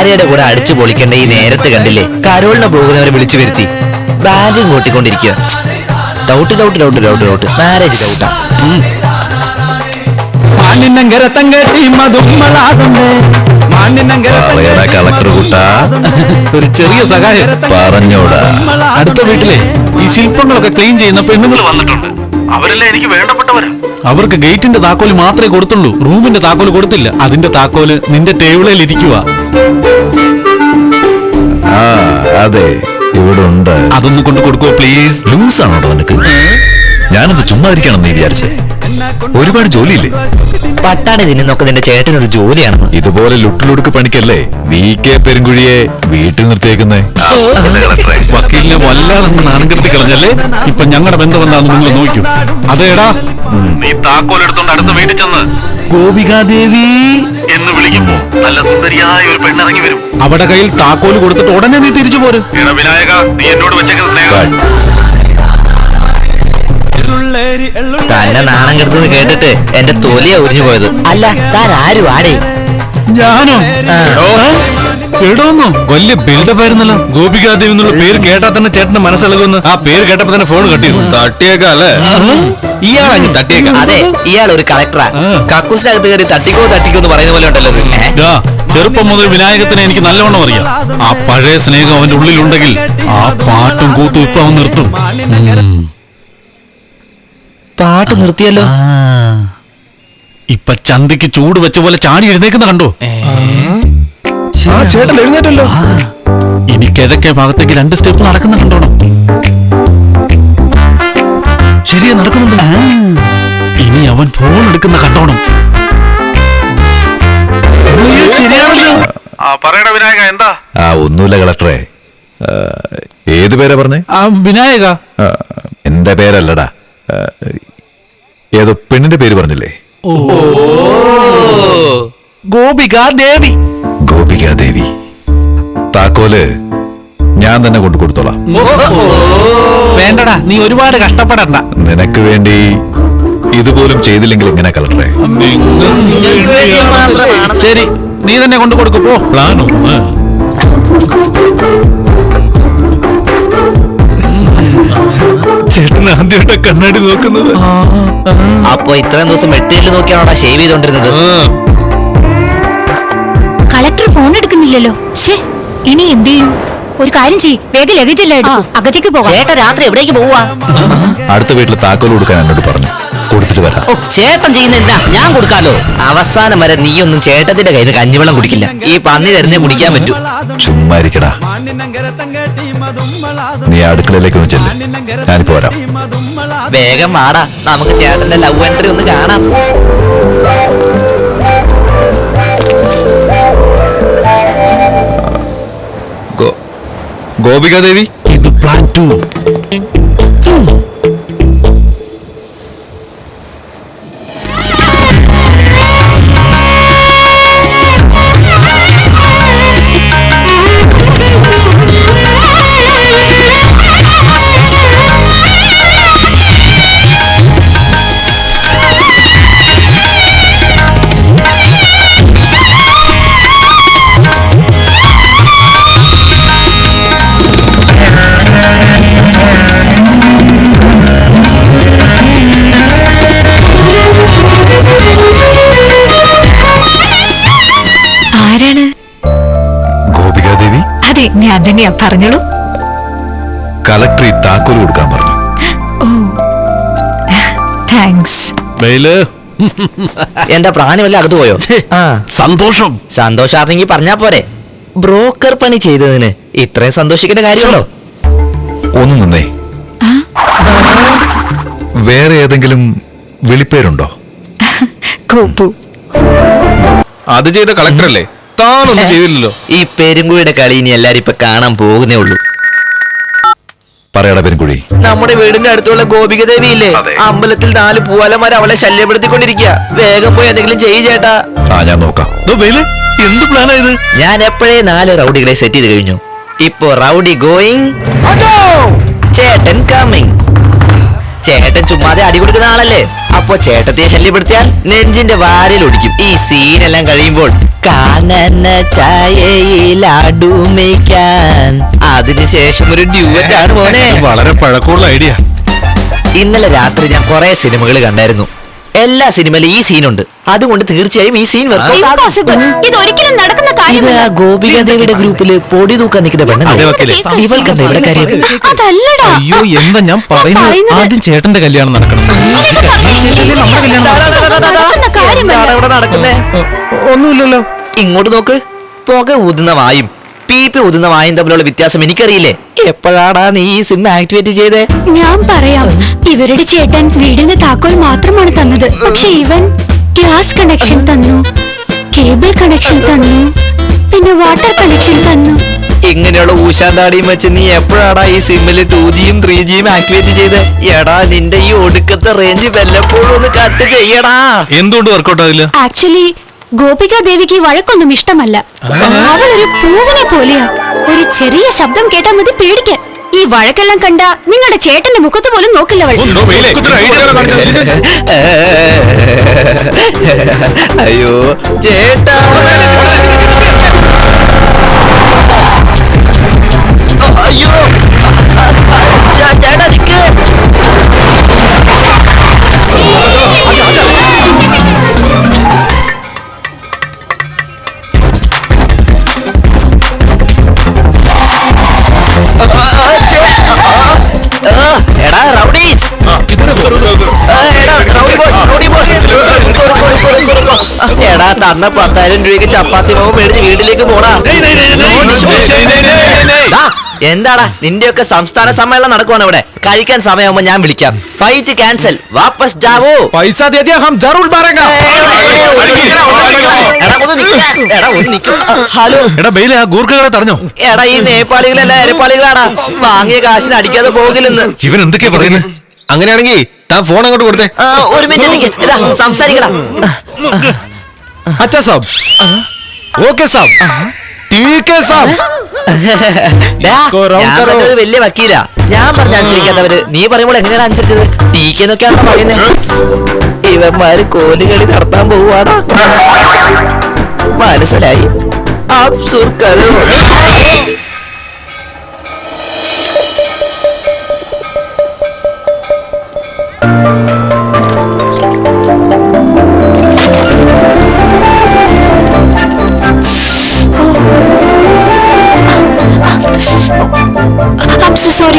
ഭാര്യയുടെ കൂടെ അടിച്ചു പൊളിക്കേണ്ട ഈ നേരത്ത് കണ്ടില്ലേ കരോളിനെ പോകുന്നവരെ വിളിച്ചു വരുത്തി ബാഗും കൂട്ടിക്കൊണ്ടിരിക്കുക. Doubt doubt doubt doubt doubt marriage system. Collector കൂട്ടാ ഒരു ചെറിയ സഹായം പറഞ്ഞോടാ. അടുത്ത വീട്ടിലെ ഈ ശില്പങ്ങളൊക്കെ ക്ലീൻ ചെയ്യുന്ന പെണ്ണുങ്ങൾ വന്നിട്ടുണ്ട്. അവരെല്ലാം എനിക്ക് വേണ്ടപ്പെട്ടവരാ. അവർക്ക് ഗേറ്റിന്റെ താക്കോല് മാത്രമേ കൊടുത്തുള്ളൂ, റൂമിന്റെ താക്കോല് കൊടുത്തില്ല. അതിന്റെ താക്കോല് നിന്റെ ടേബിളിൽ ഇരിക്കുക. അതെ, ഇവിടെ ഉണ്ട്. അതൊന്നും കൊണ്ട് കൊടുക്കുവോ പ്ലീസ്? ലൂസ് ആണോ നിനക്ക്? ഞാനത് ചുമ്മാ ഇരിക്കണം നീ വിചാരിച്ചേ? ഒരുപാട് ജോലിയില്ലേ? പട്ടാണി തിന്നുന്നൊക്കെ നിന്റെ ചേട്ടനൊരു ജോലിയാണെന്ന്. ഇതുപോലെ ലുട്ടിലുടുക്ക് പണിക്കല്ലേ VK പെരുങ്കുഴിയെ വീട്ടിൽ നിർത്തിയേക്കുന്നേ? വക്കീലിനെ വല്ലാതെ നാണം കെടുത്തി കളഞ്ഞല്ലേ. ഇപ്പൊ ഞങ്ങളുടെ ബന്ധം എന്താണെന്ന് നിങ്ങൾ നോക്കൂ. അതേടാ, നീ താക്കോൽ എടുത്തോണ്ട് അടുത്ത വീട്ടിൽ ചെന്ന് ഗോപികാദേവി എന്ന് വിളിക്കുമ്പോ നല്ല സുന്ദരിയായ ഒരു പെണ്ണിറങ്ങി വരും. അവിടെ കയ്യിൽ താക്കോല് കൊടുത്തിട്ട് ഉടനെ നീ തിരിച്ചു പോരും. വിനായക, നീ എന്നോട് വെച്ചേക്കുന്ന സ്നേഹം തന്നെ നാണം കെടുത്തെന്ന് കേട്ടിട്ട് എന്റെ തൊലിയാ ഉരിഞ്ഞു പോയത്. അല്ല, താൻ ആരും ആടേ? ഞാനോ? എടോന്നോ വലിയ ബിൽഡപ്പ് ആയിരുന്നല്ലോ. ഗോപികാദേവി എന്നുള്ള പേര് കേട്ടാ തന്നെ ചേട്ടന്റെ മനസ്സിളകുമെന്ന്. ആ പേര് കേട്ടപ്പോ തന്നെ ഫോൺ കട്ട് ചെയ്തു. തട്ടിയേക്കാ അല്ലേ? ഇയാളാണ് തട്ടിയേക്ക. അതെ, ഇയാൾ ഒരു കളക്ടറാ. കക്കൂസിനകത്ത് കയറി തട്ടിക്കോ തട്ടിക്കോ എന്ന് പറയുന്ന പോലെ ഉണ്ടല്ലോ. ചെറുപ്പം മുതൽ വിനായകത്തിനെ എനിക്ക് നല്ലവണ്ണം അറിയാം. ആ പഴയ സ്നേഹം അവന്റെ ഉള്ളിലുണ്ടെങ്കിൽ ആ പാട്ടും കൂത്തും ഇപ്പൊ അവൻ നിർത്തും. പാട്ട് നിർത്തിയല്ലോ. ഇപ്പൊ ചന്തിക്ക് ചൂട് വെച്ച പോലെ ചാടി എഴുന്നേക്കുന്ന കണ്ടോ? ചേട്ടൻ എഴുന്നേറ്റല്ലോ. ഇനി കിഴക്കേ ഭാഗത്തേക്ക് 2 സ്റ്റെപ്പ് നടക്കുന്ന കണ്ടോണം. ശരിയാ, നടക്കുന്നുണ്ട്. ഇനി അവൻ ഫോൺ എടുക്കുന്ന കണ്ടോണം. ശരിയാണല്ലോ. പറയടാ വിനായക, എന്താ? ഒന്നുമില്ല കളക്ടറെ. ഏത് പേരാ പറഞ്ഞേ? വിനായക. എന്റെ പേരല്ലടാ, ഏതോ പെണ്ണിന്റെ പേര് പറഞ്ഞില്ലേ? ഗോപികാദേവി. ഗോപികാദേവി. താക്കോല് ഞാൻ തന്നെ കൊണ്ടു കൊടുത്തോളാം. വേണ്ടടാ, നീ ഒരുപാട് കഷ്ടപ്പെടണ്ട. നിനക്ക് വേണ്ടി ഇതുപോലും ചെയ്തില്ലെങ്കിൽ എങ്ങനെ കളക്ടറെ? ശരി, നീ തന്നെ കൊണ്ടു കൊടുക്കും. പോ. പ്ലാനോ? ചേട്ടൻ ആദ്യമായിട്ട് കണ്ണാടി നോക്കുന്നത്. അപ്പൊ ഇത്രയും ദിവസം മെറ്റീരിയൽ നോക്കിയാണോടാ ഷേവ് ചെയ്തോണ്ടിരുന്നത്? കളക്ടർ ഫോൺ എടുക്കുന്നില്ലല്ലോ. ഇനി എന്ത് ചെയ്യും? ഒരു കാര്യം ചെയ്യ്, വേഗം ലഗേജ് അകത്തേക്ക് പോകാം. ചേട്ടൻ രാത്രി എവിടേക്ക് പോവാ? അടുത്ത വീട്ടിൽ താക്കോൽ കൊടുക്കാൻ എന്നോട് പറഞ്ഞു. കൊടുത്തിട്ട് വരാം. ചേട്ടൻ ചെയ്യുന്ന എന്താ? ഞാൻ കൊടുക്കാലോ. അവസാനം വരെ നീയൊന്നും ചേട്ടത്തിന്റെ കയ്യിൽ കഞ്ഞിവെള്ളം കുടിക്കില്ല. ഈ പന്നി തരുന്നേ കുടിക്കാൻ പറ്റൂ. ചുമ്മാരിക്കടാ. നീ അടുക്കളയിലേക്ക് ഒന്ന് ചെല്ല്, ഞാനിപ്പോ വരാം. വേഗം വാടാ, നമുക്ക് ചേട്ടന്റെ ലവ് എൻട്രി ഒന്ന് കാണാം. ഗോപികാദേവി, ഇത് പ്ലാൻ 2. ഞാൻ തന്നെയാ, പറഞ്ഞോളൂ. കളക്ടർ ഈ താക്കോൽ കൊടുക്കാൻ പറഞ്ഞു. താങ്ക്സ്. എന്താ പ്രാണി വല്ല അകത്ത് പോയോ? സന്തോഷം. സന്തോഷാർന്നെങ്കിൽ പറഞ്ഞാ പോരെ. ബ്രോക്കർ പണി ചെയ്തതിന് ഇത്രയും സന്തോഷിക്കേണ്ട കാര്യമുണ്ടോ? ഒന്ന് നിന്നേ. വേറെ ഏതെങ്കിലും വിളിപ്പേരുണ്ടോ? അത് ചെയ്ത കളക്ടറല്ലേ? താനൊന്നും ചെയ്തില്ലല്ലോ. ഈ പെരുങ്കുഴിയുടെ കളി ഇനി എല്ലാരും ഇപ്പൊ കാണാൻ പോകുന്നേ ഉള്ളൂ. പറയടാ പെരുങ്കുഴി. നമ്മുടെ വീടിന്റെ അടുത്തുള്ള ഗോപികദേവി ഇല്ലേ, അമ്പലത്തിൽ 4 പൂവാലന്മാർ അവളെ ശല്യപ്പെടുത്തിക്കൊണ്ടിരിക്കുക. വേഗം പോയി എന്തെങ്കിലും ചെയ്യ് ചേട്ടാ. ഞാൻ നോക്കാം. എന്ത് പ്ലാനാ ഇത്? ഞാൻ എപ്പോഴേ 4 റൗഡികളെ സെറ്റ് ചെയ്ത് കഴിഞ്ഞു. ഇപ്പൊ റൗഡി ഗോയിങ്, ചേട്ടൻ കമ്മിങ്. ചേട്ടൻ ചുമ്മാതെ അടി കൊടുക്കുന്ന ആളല്ലേ. അപ്പൊ ചേട്ടത്തിയെ ശല്യപ്പെടുത്തിയാൽ നെഞ്ചിന്റെ വാരിൽ ഒടിക്കും. ഈ സീനെല്ലാം കഴിയുമ്പോൾ കാനന ചായയിലാടുമേക്കാൻ അതിനുശേഷം ഒരു ഡ്യൂറ്റ് ആണ് മോനെ. വളരെ പഴക്കമുള്ള ഐഡിയ. ഇന്നലെ രാത്രി ഞാൻ കുറെ സിനിമകൾ കണ്ടായിരുന്നു. എല്ലാ സിനിമയിലും ഈ സീനുണ്ട്. അതുകൊണ്ട് തീർച്ചയായും ഈ സീൻ Impossible. ഇത് ഒരിക്കലും നടക്കുന്ന ഇത് കാര്യമല്ല. ആ ഗോപിക ദേവിയുടെ ഗ്രൂപ്പില് പൊടി തൂക്കാൻ നിൽക്കുന്ന അതെ, പെണ്ണല്ലേ. വക്കീലെ. ഇവൾക്കെന്താ ഇവിടെ കാര്യം? അതല്ലടാ. അയ്യോ എന്താ ഞാൻ പറയുന്നത്? പറയുന്നത്? ആദ്യം ചേട്ടന്റെ കല്യാണം നടക്കണം. നടക്കുന്ന കാര്യമല്ല. എന്താണ് ഇവിടെ നടക്കുന്നേ? ഒന്നുമില്ലല്ലോ. ഇങ്ങോട്ട് നോക്ക്. പുക ഊതുന്ന വായും പീപ്പി ഊതുന്ന വായും തമ്മിലുള്ള വ്യത്യാസം എനിക്കറിയില്ലേ. എപ്പോഴാടാ നീ ഈ സിം ആക്ടിവേറ്റ് ചെയ്തേ? ഞാൻ പറയാം. ഇവരുടെ ചേട്ടൻ വീടിന്റെ താക്കോൽ മാത്രമാണ് തന്നത്. പക്ഷെ ഇവൻ ഗ്യാസ് കണക്ഷൻ തന്നു, കേബിൾ കണക്ഷൻ തന്നു, പിന്നെ വാട്ടർ കണക്ഷൻ തന്നു. ഇങ്ങനെയുള്ള ഊശാന്താടിയും വെച്ച് നീ എപ്പോഴാടാ ഈ സിമ്മില് 2Gയും 3Gയും ആക്ടിവേറ്റ് ചെയ്ത്? എടാ നിന്റെ ഈ ഒടുക്കത്തെ റേഞ്ച് വല്ലപ്പോഴും ഒന്ന് കട്ട് ചെയ്യടാ. എന്തുകൊണ്ട് വർക്കൗട്ട് ആവില്ല? ആക്ച്വലി ഗോപിക ദേവിക്ക് ഈ വഴക്കൊന്നും ഇഷ്ടമല്ല. അവളൊരു പൂവിനെ പോലെയാ. ഒരു ചെറിയ ശബ്ദം കേട്ടാൽ മതി പേടിക്കാൻ. ഈ വഴക്കെല്ലാം കണ്ട നിങ്ങളുടെ ചേട്ടന്റെ മുഖത്ത് പോലും നോക്കില്ല അവൾ. അയ്യോ ചേട്ടാ, അയ്യോ ചേട്ടാ നിക്ക്. എടാ റൗഡീസ്, എടാ തന്ന 10,000 രൂപയ്ക്ക് ചപ്പാത്തി മാവ് മേടിച്ച് വീട്ടിലേക്ക് പോടാ. എന്താടാ നിന്റെയൊക്കെ സംസ്ഥാന സമ്മേളനം നടക്കുവാണ് ഇവിടെ. കഴിക്കാൻ സമയമാകുമ്പോ ഞാൻ വിളിക്കാം. ഫൈറ്റ് ക്യാൻസൽ, വാപ്പസ് ജാവോ. പൈസ ഹലോ എടാ ബെയിലെ ആ ഗൂർഖകളെ തടഞ്ഞോ? എടാ ഈ നേപ്പാളികളെല്ലാം എരപ്പാളികളാടാ. വാങ്ങിയ കാശിന് അടിക്കാതെ പോകില്ലെന്ന്. ഇവൻ എന്തൊക്കെയാ പറയുന്നത്? അങ്ങനെയാണെങ്കിൽ താൻ ഫോൺ അങ്ങോട്ട് കൊടുത്തേ. ഒരു മിനിറ്റ് ഇതാ സംസാരിക്കടാ. അച്ഛാ സാബ്, ഓക്കെ സാബ്, ടീക്ക് സാബ്. ഞാൻ തന്നെ ഒരു വലിയ വക്കീലാ. ഞാൻ പറഞ്ഞ അനുസരിക്കാത്തവര് നീ പറയുമ്പോൾ എങ്ങനെയാണ് അനുസരിച്ചത്? ടീക്കെന്നൊക്കെയാണോ പറയുന്നത്? ഇവന്മാര് കോലുകളി നടത്താൻ പോവാടാ. മനസ്സിലായി. അബ്സുർ കരോ.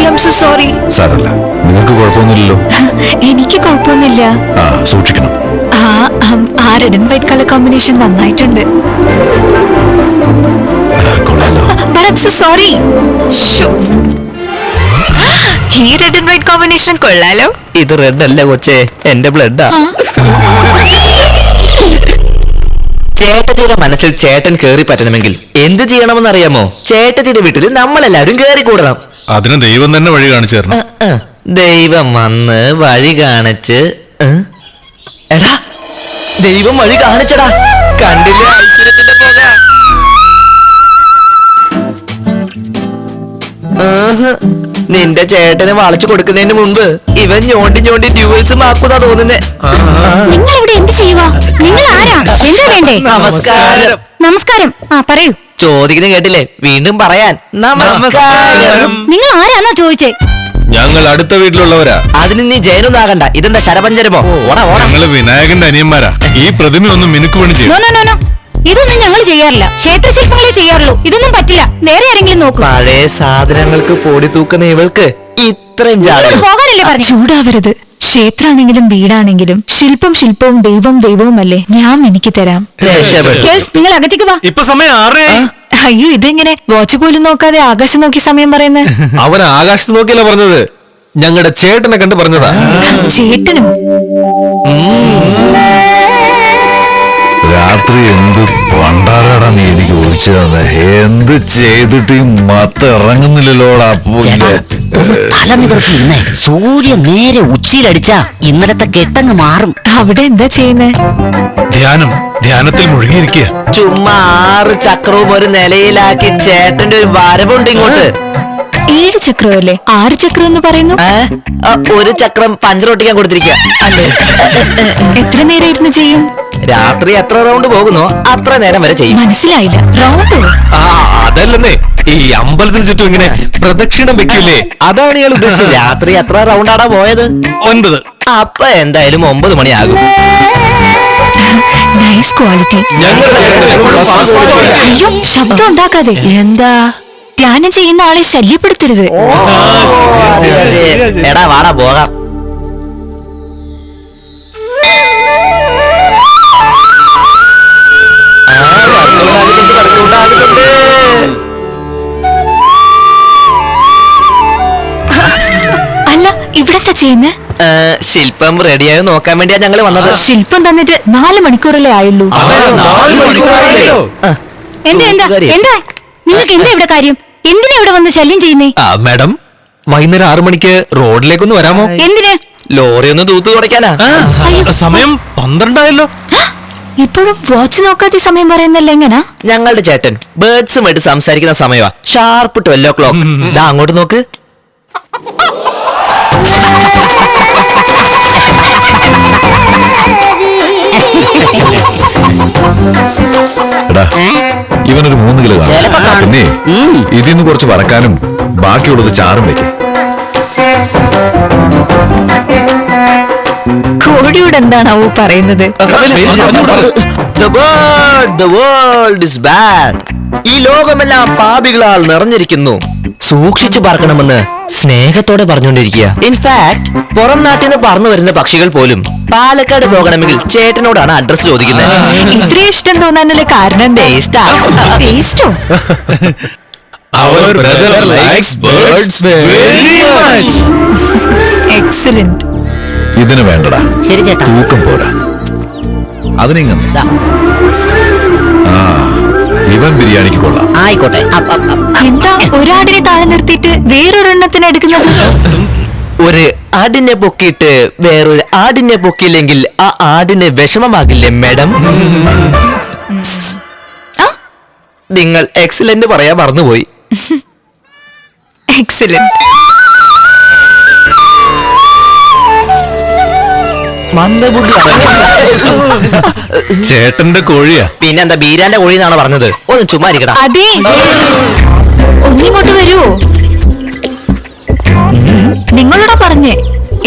I'm so sorry. സാരല്ല, നിങ്ങൾക്ക് കുഴപ്പമൊന്നുമില്ലല്ലോ. എനിക്ക് കുഴപ്പമൊന്നുമില്ല. ആ സൂക്ഷിക്കണം. ആ red and white colour combination നന്നായിട്ടുണ്ട്. കൊള്ളാലോ. But I'm so sorry. ഈ റെഡ് ആൻഡ് വൈറ്റ് കോമ്പിനേഷൻ കൊള്ളാലോ. ഇത് റെഡ് അല്ല കൊച്ചേ, എന്റെ ബ്ലഡാ. ചേട്ടത്തിയുടെ മനസ്സിൽ ചേട്ടൻ കേറി പറ്റണമെങ്കിൽ എന്ത് ചെയ്യണമെന്ന് അറിയാമോ? ചേട്ടത്തിയുടെ വീട്ടിൽ നമ്മളെല്ലാവരും കേറി കൂടണം. അതിന് ദൈവം തന്നെ വഴി കാണിച്ചു തരണം. ദൈവം വന്ന് വഴി കാണിച്ച്. എടാ ദൈവം വഴി കാണിച്ചടാ. കണ്ടില്ലേ ഐശ്വര്യത്തിന്റെ പോക? നിന്റെ ചേട്ടനെ വളച്ചു കൊടുക്കുന്നതിന് മുൻപ് ഇവൻ ഞോണ്ടി ഞോണ്ടി ഡ്യൂവൽസും ആക്കുന്നാ തോന്നുന്നേ. നിങ്ങൾ ഇവിടെ എന്ത് ചെയ്യുവാ? നിങ്ങൾ ആരാ? എന്താ വേണ്ടേ? നമസ്കാരം. നമസ്കാരം. പറയൂ. ചോദിക്കുന്നത് കേട്ടില്ലേ? വീണ്ടും പറയാൻ നമസ്കാരം. നിങ്ങൾ ആരാന്നാ ചോദിച്ചേ? ഞങ്ങൾ അടുത്ത വീട്ടിലുള്ളവരാ. അതിന് നീ ജയനൊന്നാകണ്ട. ഇതെന്താ ശരപഞ്ചരമോ? ഓടാ ഓടാ. ഞങ്ങള് വിനായകന്റെ അനിയന്മാരാ. ഈ പ്രതിമ ഒന്ന് മിനുക്ക് പണി ചെയ്യും. നോ. ഇതൊന്നും ഞങ്ങൾ ചെയ്യാറില്ല. ക്ഷേത്രശില്പങ്ങളെ ചെയ്യാറുള്ളൂ. ഇതൊന്നും പറ്റില്ല. വേറെ ആരെങ്കിലും നോക്കൂ. പഴയ സാധനങ്ങൾക്ക് പൊടി തൂക്കുന്ന ഇവൾക്ക് ഇത്രയും ജാട. പോകാനല്ലേ പറഞ്ഞു? ചൂടാവരുത്. ക്ഷേത്രാണെങ്കിലും വീടാണെങ്കിലും ശില്പം ശില്പവും ദൈവം ദൈവവുമല്ലേ. ഞാൻ എനിക്ക് തരാം. നിങ്ങൾ അകത്തേക്ക് വാ. ഇപ്പൊ സമയം 6. അയ്യോ ഇതെങ്ങനെ വാച്ച് പോലും നോക്കാതെ ആകാശം നോക്കി സമയം പറയുന്നത്? അവൻ ആകാശത്ത് നോക്കിയല്ല പറഞ്ഞത്, ഞങ്ങളുടെ ചേട്ടനെ കണ്ട് പറഞ്ഞതാ. ചേട്ടനോ? രാത്രി എന്ത് പണ്ടാരാടാ നീ എനിക്ക് ഒഴിച്ചു തന്നെ. എന്ത് ചെയ്തിട്ട് ഈ മത്ത ഇറങ്ങുന്നില്ലല്ലോടാ. സൂര്യൻ നേരെ ഉച്ചയിലടിച്ചാ ഇന്നലത്തെ കെട്ടങ്ങ് മാറും. അവിടെ എന്താ ചെയ്യുന്നേ? ധ്യാനത്തിൽ മുഴുകിയിരിക്കുക. ചുമ്മാ 6 ചക്രവും ഒരു നിലയിലാക്കി ചേട്ടന്റെ ഒരു വരവുണ്ട് ഇങ്ങോട്ട്. 7 ചക്രമല്ലേ? 6 ചക്രം എന്ന് പറയുന്നു. ഒരു ചക്രം പഞ്ചർ ഒട്ടിക്കാൻ കൊടുത്തിരിക്കുക. എത്ര നേരം ഇരുന്ന് ചെയ്യും? രാത്രി എത്ര റൗണ്ട് പോകുന്നോ അത്ര നേരം വരെ ചെയ്യും. മനസ്സിലായില്ല. റൗണ്ടോ? അതല്ലെന്നേ, ഈ അമ്പലത്തിന് ചുറ്റും ഇങ്ങനെ പ്രദക്ഷിണം വെക്കില്ലേ, അതാണ് ഇയാൾ ഉദ്ദേശിച്ചത്. രാത്രി എത്ര റൗണ്ടാടാ പോയത്? 9. അപ്പൊ എന്തായാലും 9 മണിയാകും. Nice quality. അയ്യോ, ശബ്ദം ഉണ്ടാക്കാതെ. എന്താ ധ്യാനം ചെയ്യുന്ന ആളെ ശല്യപ്പെടുത്തരുത്. എടാ വാടാ പോകാം. അല്ല, ഇവിടെന്താ ചെയ്യുന്നേ? ശില്പം റെഡിയായി നോക്കാൻ വേണ്ടിയാ ഞങ്ങള് വന്നത്. ശില്പം തന്നിട്ട് 4 മണിക്കൂറല്ലേ ആയുള്ളൂ. എന്താ എന്താ എന്താ നിങ്ങൾക്ക് എന്താ ഇവിടെ കാര്യം? എന്തിനാ ഇവിടെ വന്ന് ശല്യം ചെയ്യുന്നേ? മാഡം, വൈകുന്നേരം 6 മണിക്ക് റോഡിലേക്കൊന്ന് വരാമോ? എന്തിനാ? ലോറി ഒന്ന് തൂത്ത് തുടയ്ക്കാനാ. സമയം 12 ആയല്ലോ. ഇപ്പോഴും വാച്ച് നോക്കാതെ സമയം പറയുന്നല്ലോ. എങ്ങനാ? ഞങ്ങളുടെ ചേട്ടൻ ബേർഡ്സുമായിട്ട് സംസാരിക്കുന്ന സമയമാ. Sharp 12 o'clock. ദാ അങ്ങോട്ട് നോക്ക്. എടാ, ഇവനൊരു 3 കിലോ കാണും. പിന്നെ ഇതിന്ന് കുറച്ച് വറക്കാനും ബാക്കിയുള്ളത് ചാറും വെക്കും. കോഴിയോട് എന്താണാവോ പറയുന്നത്? The world is bad. ഈ ലോകമെല്ലാം പാപികളാൽ നിറഞ്ഞിരിക്കുന്നു. സൂക്ഷിച്ചു പറക്കണമെന്ന് സ്നേഹത്തോടെ പറഞ്ഞുകൊണ്ടിരിക്കുക. ഇൻഫാക്ട് പുറം നാട്ടിൽ നിന്ന് പറന്നു വരുന്ന പക്ഷികൾ പോലും പാലക്കാട് പോകണമെങ്കിൽ ചേട്ടനോടാണ് അഡ്രസ് ചോദിക്കുന്നത്. ഇത്രയും ഇഷ്ടം തോന്നാനുള്ള കാരണം ടേസ്റ്റോ? Our brother likes birds very much. Excellent. ഇതിന് വേണ്ടടാ, ശരി ചേട്ടാ. തൂക്കം പോരാ. അതിനിങ്ങനെ ഇവൻ ബിരിയാണിക്ക് കൊള്ളാം. ആയിക്കോട്ടെ. എന്താ ഒരാടിനെ താഴെ നിർത്തിയിട്ട് വേറൊരെണ്ണത്തിന് എടുക്കുന്നത്? ഒരു ആടിനെ പൊക്കിയിട്ട് വേറൊരു ആടിനെ പൊക്കിയില്ലെങ്കിൽ ആ ആടിന് വിഷമമാകില്ലേ മാഡം? നിങ്ങൾ എക്സലന്റ് പറയാൻ മറന്നുപോയി. എക്സലന്റ്. മന്ദബുദ്ധി. ചേട്ടന്റെ കോഴിയാ. പിന്നെന്താ ബീരാന്റെ കോഴി എന്നാണ് പറഞ്ഞത്? ഒന്ന് ചുമ്മാ ഇരിക്കടാ. അതെ, ഒന്നിങ്ങോട്ട് വരൂ. നിങ്ങളോടാ പറഞ്ഞേ,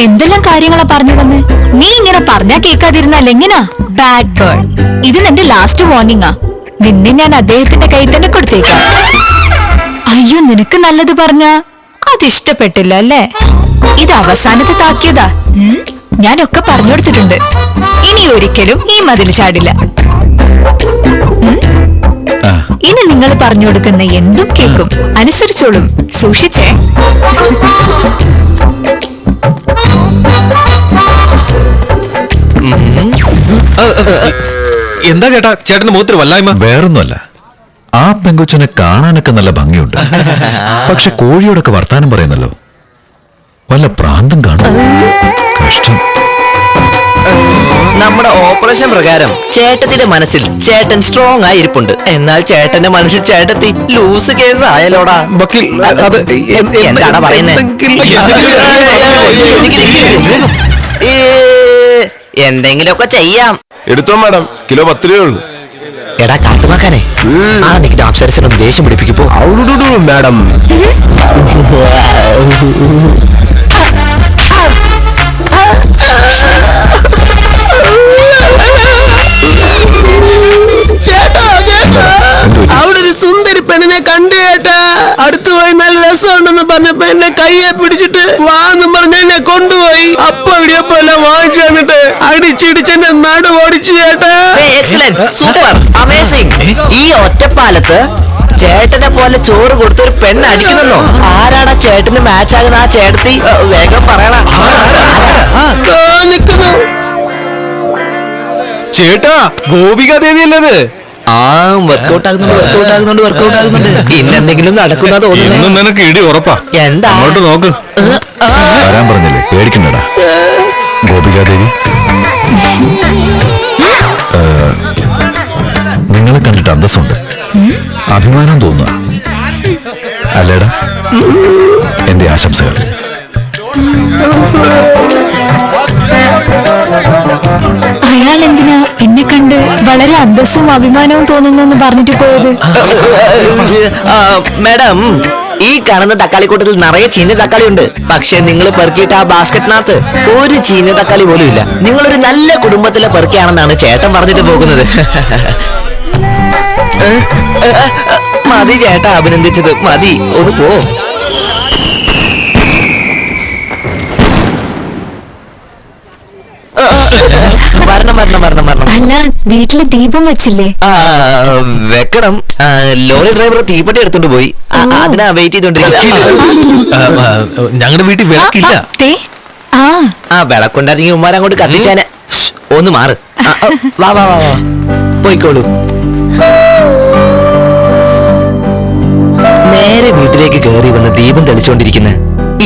എന്തെല്ലാം കാര്യങ്ങളാ പറഞ്ഞു തന്നെ. നീ ഇങ്ങനെ പറഞ്ഞാ കേൾക്കാതിരുന്നാൽ എങ്ങനാ? Bad bird. ഇത് നിന്റെ ലാസ്റ്റ് വാർണിംഗാ. നിന്നെ ഞാൻ അദ്ദേഹത്തിന്റെ കയ്യിൽ തന്നെ കൊടുത്തേക്കാം. അയ്യോ, നിനക്ക് നല്ലത് പറഞ്ഞ അതിഷ്ടപ്പെട്ടില്ല അല്ലേ? ഇത് അവസാനത്തെ താക്കിയതാ. ഞാനൊക്കെ പറഞ്ഞു കൊടുത്തിട്ടുണ്ട്. ഇനി ഒരിക്കലും ഈ മതിൽ ചാടില്ല. ഇനി നിങ്ങൾ പറഞ്ഞു കൊടുക്കുന്ന എന്തും കേൾക്കും. അനുസരിച്ചോളും. സൂക്ഷിച്ചേ. എന്താ ചേട്ടാ, ചേട്ടന്റെ മുഖത്തിന് വല്ലായ്മ? വേറൊന്നുമല്ല, ആ പെങ്കൊച്ചിനെ കാണാനൊക്കെ നല്ല ഭംഗിയുണ്ട്. പക്ഷെ കോഴിയോടൊക്കെ വർത്താനം പറയുന്നല്ലോ. വല്ല പ്രാന്തം കാണും. കഷ്ടം. നമ്മുടെ ഓപ്പറേഷൻ പ്രകാരം ചേട്ടത്തിന്റെ മനസ്സിൽ ചേട്ടൻ സ്ട്രോങ് ആയി ഇരിപ്പുണ്ട്. എന്നാൽ ചേട്ടന്റെ മനസ്സിൽ ചേട്ടത്തി ലൂസ് കേസ് ആയാലോടാ. വക്കീൽ, അത് എന്താണ് പറയുന്നത്? എന്തെങ്കിലുമൊക്കെ ചെയ്യാം. എടുത്തോ മാഡം, കിലോ 10 രൂപയുള്ളൂ. എടാ കാട്ടുമാക്കാനെ, ആ നിന്റെ അപ്സരസിനൊന്നും ദേഷ്യം പിടിപ്പിക്കുമ്പോ മാഡം. അവിടെ ഒരു സുന്ദരി പെണ്ണിനെ കണ്ടു ചേട്ടാ. അടുത്തു പോയി നല്ല രസമുണ്ടെന്ന് പറഞ്ഞപ്പോ എന്നെ കയ്യെ പിടിച്ചിട്ട് വാന്ന് പറഞ്ഞ എന്നെ കൊണ്ടുപോയി. അപ്പൊ ഇടിയപ്പോ എല്ലാം വാങ്ങിച്ചു തന്നിട്ട് അടിച്ചിടിച്ചെന്നെ നടു ഓടിച്ചു ചേട്ടാ. Super amazing. ഈ ഒറ്റപ്പാലത്ത് ചേട്ടനെ പോലെ ചോറ് കൊടുത്തൊരു പെണ്ണ് അടിക്കുന്നല്ലോ. ആരാടാ ചേട്ടന് മാച്ച് ആകുന്ന ആ ചേട്ടത്തി? വേഗം പറയണ. നിക്കുന്നു ചേട്ടാ, ഗോപികാദേവി അല്ലത്? വർക്കൗട്ട് ആകുന്നുണ്ട്. ഇന്നെന്തെങ്കിലും നടക്കുന്ന തോന്നുന്നു. ഇന്നും നിനക്ക് ഇടി ഉറപ്പാ. എന്താ? അങ്ങോട്ട് നോക്ക്. വരാൻ പറഞ്ഞില്ലേ, പേടിക്കണ്ടടാ. ഗോപികാദേവി, നിങ്ങളെ കണ്ടിട്ട് അന്തസ്സുണ്ട്, അഭിമാനം തോന്നുക അല്ലേടാ? എന്റെ ആശംസകൾ. അയാൾ എന്തിനാ എന്നെ കണ്ട് വളരെ അന്തസ്സും അഭിമാനവും തോന്നുന്നു പറഞ്ഞിട്ട് പോയത്? മാഡം, ഈ കാണുന്ന തക്കാളിക്കൂട്ടത്തിൽ നിറയെ ചീഞ്ഞ തക്കാളി ഉണ്ട്. പക്ഷെ നിങ്ങൾ പെറുക്കിയിട്ട് ആ ബാസ്ക്കറ്റിനകത്ത് ഒരു ചീഞ്ഞ തക്കാളി പോലും ഇല്ല. നിങ്ങളൊരു നല്ല കുടുംബത്തിലെ പെറുക്കിയാണെന്നാണ് ചേട്ടൻ പറഞ്ഞിട്ട് പോകുന്നത്. മതി ചേട്ടാ അഭിനന്ദിച്ചത്, മതി, ഒന്ന് പോ. വരണം വരണം വരണം വരണം. അല്ല, വീട്ടില് ദീപം വെച്ചില്ലേ? വെക്കണം. ലോറി ഡ്രൈവർ തീപ്പെട്ടി എടുത്തോണ്ട് പോയി. അതിനാ വെയിറ്റ് ചെയ്തോണ്ടിരിക്കുന്നത്. ഞങ്ങളുടെ വീട്ടിൽ വിളക്കില്ല. ആ വിളക്കുണ്ടായിരുന്നെങ്കിൽ ഉമ്മാരെ അങ്ങോട്ട് കത്തിച്ചാനെ. ഒന്ന് മാറ്. വാ വാ വാ വാ, പോയിക്കോളൂ. നേരെ വീട്ടിലേക്ക് കയറി വന്ന് ദീപം തെളിച്ചോണ്ടിരിക്കുന്ന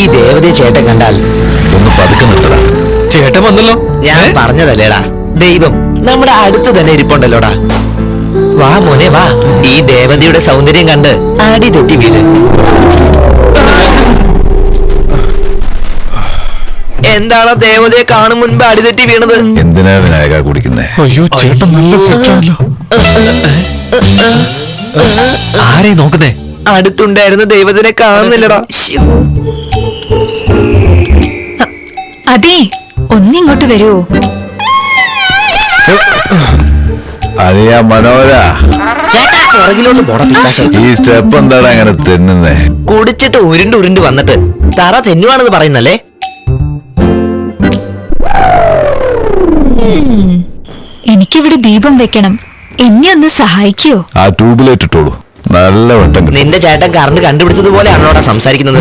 ഈ ദേവതയെ ചേട്ടൻ കണ്ടാൽ ഒന്ന് പതുക്കെ നിർത്തടാ. ചേട്ടൻ വന്നല്ലോ. ഞാൻ പറഞ്ഞതല്ലേടാ, ദൈവം നമ്മുടെ അടുത്ത് തന്നെ ഇരിപ്പുണ്ടല്ലോടാ. വാ മോനെ വാ, ഈ ദേവതയുടെ സൗന്ദര്യം കണ്ട് അടി തെറ്റി വീട്. എന്താണ് ദേവതയെ കാണും മുൻപ് അടിതെറ്റി വീണത്? എന്തിനാ വിനായക കുടിക്കുന്നേ? അയ്യോ ചേട്ടൻ നല്ല ഫിറ്റാണല്ലോ. ആരെ നോക്കുന്നേ? അടുത്തുണ്ടായിരുന്ന ദൈവത്തിനെ കാണുന്നില്ലടാ. അതെ, ഒന്നിങ്ങോട്ട് വരുവോ? അറിയാ മനോര, പുറകിലോട്ട് പോടാ പിശാചേ. ഈ സ്റ്റെപ്പ് എന്താണ് അങ്ങനെ തെന്നുന്നേ? കുടിച്ചിട്ട് ഉരുണ്ട് ഉരുണ്ട് വന്നിട്ട് തറ തെന്നുവാണെന്ന് പറയുന്നല്ലേ? എനിക്കിവിടെ ദീപം വെക്കണം, എന്നെ ഒന്ന് സഹായിക്കോ? ആ ട്യൂബിലേക്ക് ഇട്ടോളൂ, നല്ല വട്ടം കിട്ടും. നിന്റെ ചേട്ടൻ കറണ്ട് കണ്ടുപിടിച്ചതുപോലെയാണോടാ സംസാരിക്കുന്നത്?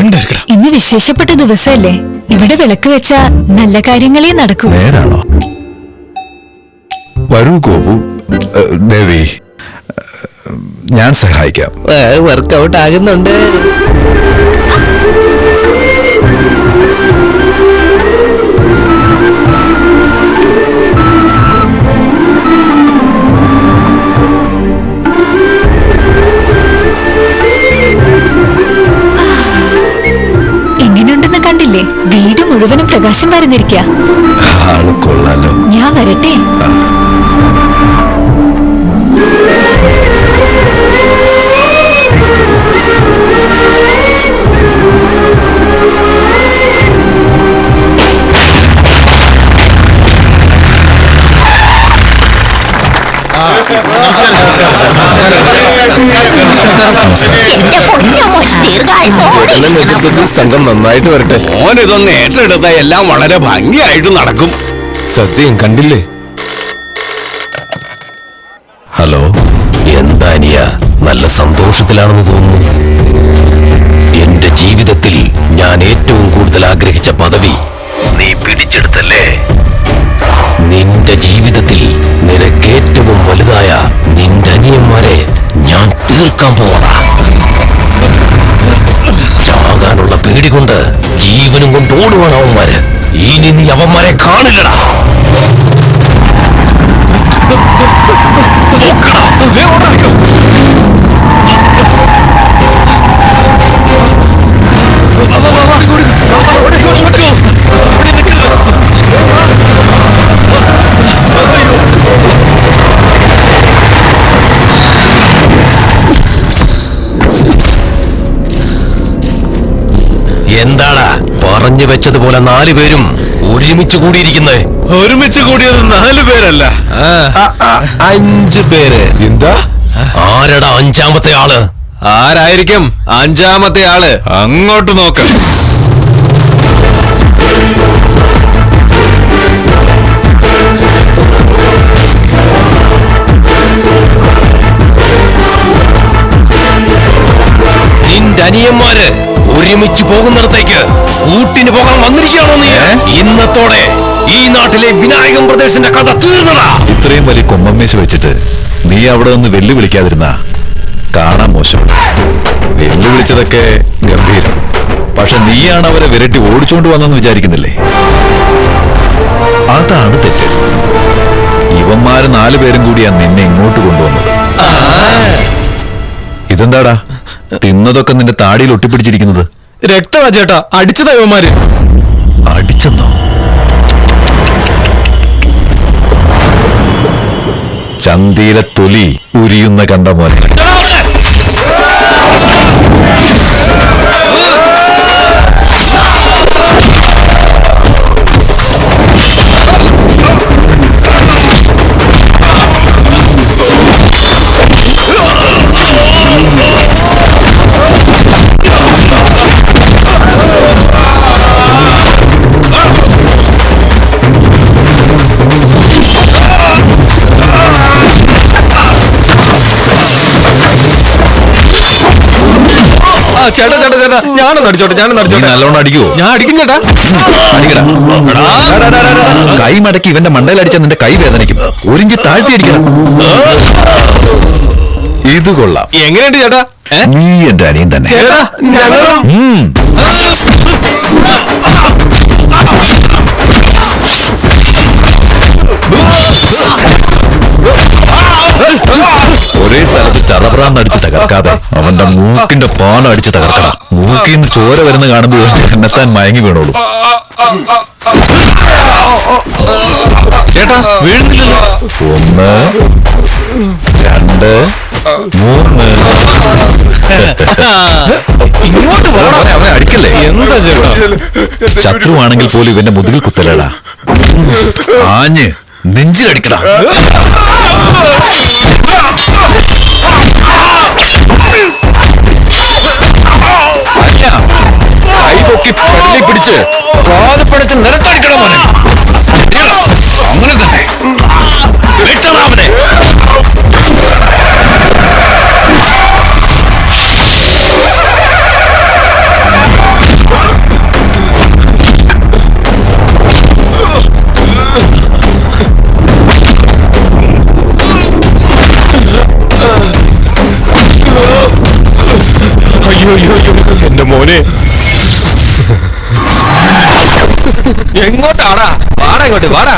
ഇന്ന് വിശേഷപ്പെട്ട ദിവസമല്ലേ, ഇവിടെ വിളക്ക് വെച്ചാ നല്ല കാര്യങ്ങളേ നടക്കൂ. നേരാണോ? വരൂ ഗോപു. ദേവി, ഞാൻ സഹായിക്കാം. വർക്കൗട്ട് ആകുന്നുണ്ട്. എങ്ങനെയുണ്ടെന്ന് കണ്ടില്ലേ? വീട് മുഴുവനും പ്രകാശം പരന്നിരിക്ക. ആള് കൊള്ളാലോ. ഞാൻ വരട്ടെ. സംഘം നന്നായിട്ട് വരട്ടെ. ഓനിതൊന്ന് ഏറ്റെടുത്ത എല്ലാം വളരെ ഭംഗിയായിട്ട് നടക്കും. സത്യം കണ്ടില്ലേ? ഹലോ, എന്താ അനിയ, നല്ല സന്തോഷത്തിലാണെന്ന് തോന്നുന്നു. എന്റെ ജീവിതത്തിൽ ഞാൻ ഏറ്റവും കൂടുതൽ ആഗ്രഹിച്ച പദവി നീ പിടിച്ചെടുത്തല്ലേ? നിന്റെ ജീവിതത്തിൽ നിനക്ക് ഏറ്റവും വലുതായ നിന്റെ അനിയന്മാരെ ഞാൻ തീർക്കാൻ പോവാ. ചാകാനുള്ള പേടി കൊണ്ട് ജീവനും കൊണ്ട് ഓടുവാണ് അവന്മാര്. ഇനി നീ അവന്മാരെ കാണില്ലടാ. എന്താടാ പറഞ്ഞു വെച്ചതുപോലെ 4 പേരും ഒരുമിച്ച് കൂടിയിരിക്കുന്നേ? ഒരുമിച്ച് കൂടിയത് 4 പേരല്ല, 5 പേര്. എന്താ? ആരടാ 5ാമത്തെ ആള്? ആരായിരിക്കും 5ാമത്തെ ആള്? അങ്ങോട്ട് നോക്ക. നിന്റെ അനിയന്മാര് ഒരുമിച്ച് പോകുന്നിടത്തേക്ക് കൂട്ടിന് പോകാൻ വന്നിരിക്കുകയാണോ നീ? ഇന്നത്തോടെ ഈ നാട്ടിലെ വിനായകൻ പ്രദേശന്റെ കഥ തീർന്നതാ. ഇത്രയും വലിയ കൊമ്പമ്മേശ വെച്ചിട്ട് നീ അവിടെ ഒന്ന് വെല്ലുവിളിക്കാതിരുന്ന കാണാൻ മോശം. വെല്ലുവിളിച്ചതൊക്കെ ഗംഭീരം. പക്ഷെ നീയാണ് അവരെ വിരട്ടി ഓടിച്ചോണ്ട് വന്നെന്ന് വിചാരിക്കുന്നില്ലേ? അതാണ് തെറ്റ്. ഇവന്മാര് 4 പേരും കൂടിയാ നിന്നെ ഇങ്ങോട്ട് കൊണ്ടുവന്നത്. ഇതെന്താടാ തിന്നതൊക്കെ നിന്റെ താടിയിൽ ഒട്ടിപ്പിടിച്ചിരിക്കുന്നത്? രക്തമാ ചേട്ടാ, അടിച്ചതാ ഇവന്മാര്. അടിച്ചെന്നോ? ചന്തിയിലെ തൊലി ഉരിയുന്ന കണ്ട മോനെ. ചേട്ടാ ചേട്ടാ ചേട്ടാ, ഞാനൊന്ന് അടിച്ചോട്ടെ. നീ നല്ലോണം അടിക്കുവോ? ഞാൻ അടിക്കും ചേട്ടാ. അടിക്കടാ. കൈ മടക്കി ഇവന്റെ മണ്ടയിൽ അടിച്ച നിന്റെ കൈ വേദനിക്കും. ഒരിഞ്ച് താഴ്ത്തി അടിക്കണം. ഇത് കൊള്ളാം. എങ്ങനെയുണ്ട് ചേട്ടാ? നീ എന്റെ അനിയൻ തന്നെ. ചേട്ടാ ഞങ്ങളും ഒരേ സ്ഥലത്ത് ചറപറാന്ന് അടിച്ച് തകർക്കാതെ അവന്റെ മൂക്കിന്റെ പാലം അടിച്ച് തകർക്കണം. മൂക്കിൽ നിന്ന് ചോര വരുന്ന കാണുമ്പോൾ എന്നെത്താൻ മയങ്ങി വീണോളൂ. ചേട്ടാ വീഴുന്നില്ലല്ലോ. 1 2 3. ഇങ്ങോട്ട് അവനെ അടിക്കല്ലേ? എന്താ ചേട്ടാ? ശത്രുവാണെങ്കിൽ പോലും ഇവന്റെ മുതുകിൽ കുത്തലടാ. ആഞ്ഞ് നെഞ്ചിലടിക്കടാ. കൈ പൊക്കി പള്ളി പിടിച്ച് കാല് പിടിച്ച് നിലത്തടിക്കണം മോനെ. അങ്ങനെ തന്നെ വെട്ടണം അവനെ. അയ്യോ എന്റെ മോനെ. എങ്ങോട്ടാടാ? വാടാ ഇങ്ങോട്ട് വാടാ.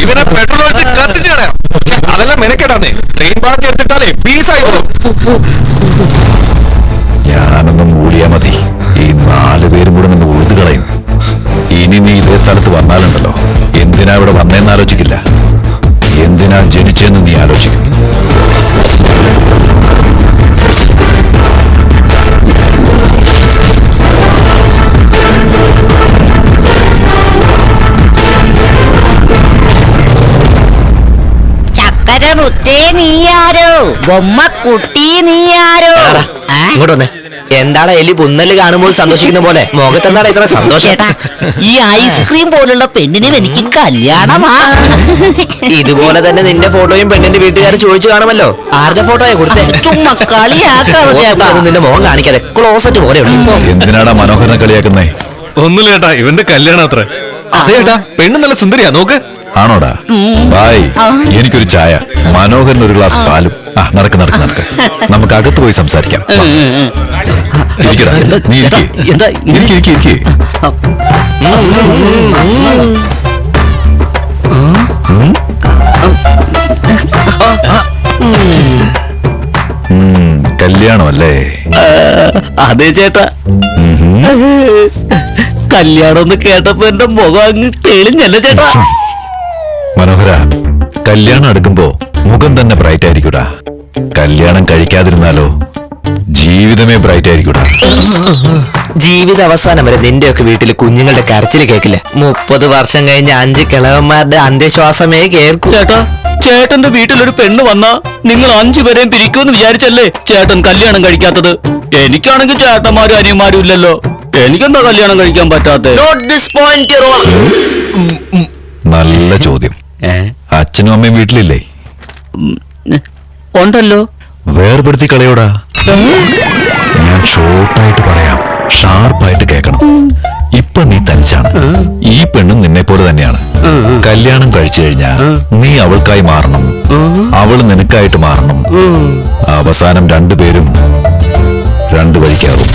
ഇവനെ പെട്രോൾ ഒഴിച്ച് കത്തിച്ച് കളയാം. അതെല്ലാം മെനക്കെടാന്നേ. ട്രെയിൻ പാടത്തി എടുത്തിട്ടാലേ പീസായി പോകും. ഞാനൊന്നും മൂടിയാ മതി. ഈ 4 പേരും കൂടെ നിന്ന് ഉഴുതു കളയും. ഇനി നീ ഇതേ സ്ഥലത്ത് വന്നാലുണ്ടല്ലോ, എന്തിനാ ഇവിടെ വന്നേന്ന് ആലോചിക്കില്ല, എന്തിനാ ജനിച്ചെന്ന് നീ ആലോചിക്കും. ചക്കരമുത്തേ നീയാരോ? ബൊമ്മക്കുട്ടി നീയാരോ? ഇങ്ങോട്ട് വന്നേ. എന്താടാ എലി പുന്നല് കാണുമ്പോൾ സന്തോഷിക്കുന്ന പോലെ മുഖത്തെന്താടാ ഇത്ര സന്തോഷം? ചേട്ടാ, ഈ ഐസ്ക്രീം പോലുള്ള പെണ്ണിനും എനിക്ക് കല്യാണമാ. ഇതുപോലെ തന്നെ നിന്റെ ഫോട്ടോയും പെണ്ണിന്റെ വീട്ടുകാർ ചോദിച്ചു കാണുമല്ലോ. ആരുടെ ഫോട്ടോയാ കൊടുത്തേ? ചുമ്മാ കളിയാക്കാതെ ചേട്ടാ. നിന്റെ മുഖം കാണിക്കാതെ ക്ലോസറ്റ് പോലെ ഉണ്ട്. എന്തിനാടാ മനോഹരനെ കളിയാക്കുന്നേ? ഒന്നുമില്ല ചേട്ടാ, ഇവന്റെ കല്യാണം അത്ര. അതെ ചേട്ടാ, പെണ്ണ് നല്ല സുന്ദരിയാ, നോക്ക്. ആണോടാ? ബായ്, എനിക്കൊരു ചായ, മനോഹരൻ ഒരു ഗ്ലാസ് പാലും. നടക്ക് നടക്ക് നടക്ക്, നമുക്ക് അകത്ത് പോയി സംസാരിക്കാം. ഇരിക്കടാ, നീ ഇരിക്ക്. കല്യാണമല്ലേ? അതെ ചേട്ടാ. കല്യാണം ഒന്ന് കേട്ടപ്പോ എന്റെ മുഖം അങ്ങ് തെളിഞ്ഞല്ല ചേട്ടാ. മനോഹര, കല്യാണം എടുക്കുമ്പോ മുഖം തന്നെ ബ്രൈറ്റ് ആയിരിക്കൂടാ. കല്യാണം കഴിക്കാതിരുന്നാലോ ജീവിതമേ ബ്രൈറ്റ് ആയിരിക്കൂടാ. ജീവിത അവസാനം വരെ നിന്റെയൊക്കെ വീട്ടിൽ കുഞ്ഞുങ്ങളുടെ കരച്ചിൽ കേൾക്കില്ല. 30 വർഷം കഴിഞ്ഞ് 5 കിളവന്മാരുടെ അന്ത്യശ്വാസമേ കേൾക്കൂ. ചേട്ടാ, ചേട്ടന്റെ വീട്ടിലൊരു പെണ്ണ് വന്നാ നിങ്ങൾ 5 പേരെയും പിരിക്കുമെന്ന് വിചാരിച്ചല്ലേ ചേട്ടൻ കല്യാണം കഴിക്കാത്തത്? എനിക്കാണെങ്കിൽ ചേട്ടന്മാരും അനിയന്മാരും ഇല്ലല്ലോ. എനിക്കെന്താ കല്യാണം കഴിക്കാൻ പറ്റാത്ത? നല്ല ചോദ്യം. അച്ഛനും അമ്മയും വീട്ടിലില്ലേ? ഉണ്ടല്ലോ. വേർപെടുത്തി കളയോടാ. ഞാൻ ഷോർട്ടായിട്ട് പറയാം, ഷാർപ്പായിട്ട് കേൾക്കണം. ഇപ്പൊ നീ തനിച്ചാണ്. ഈ പെണ്ണും നിന്നെ പോലെ തന്നെയാണ്. കല്യാണം കഴിച്ചു കഴിഞ്ഞാ നീ അവൾക്കായി മാറണം, അവൾ നിനക്കായിട്ട് മാറണം. അവസാനം 2 പേരും 2 വഴിക്കാകും.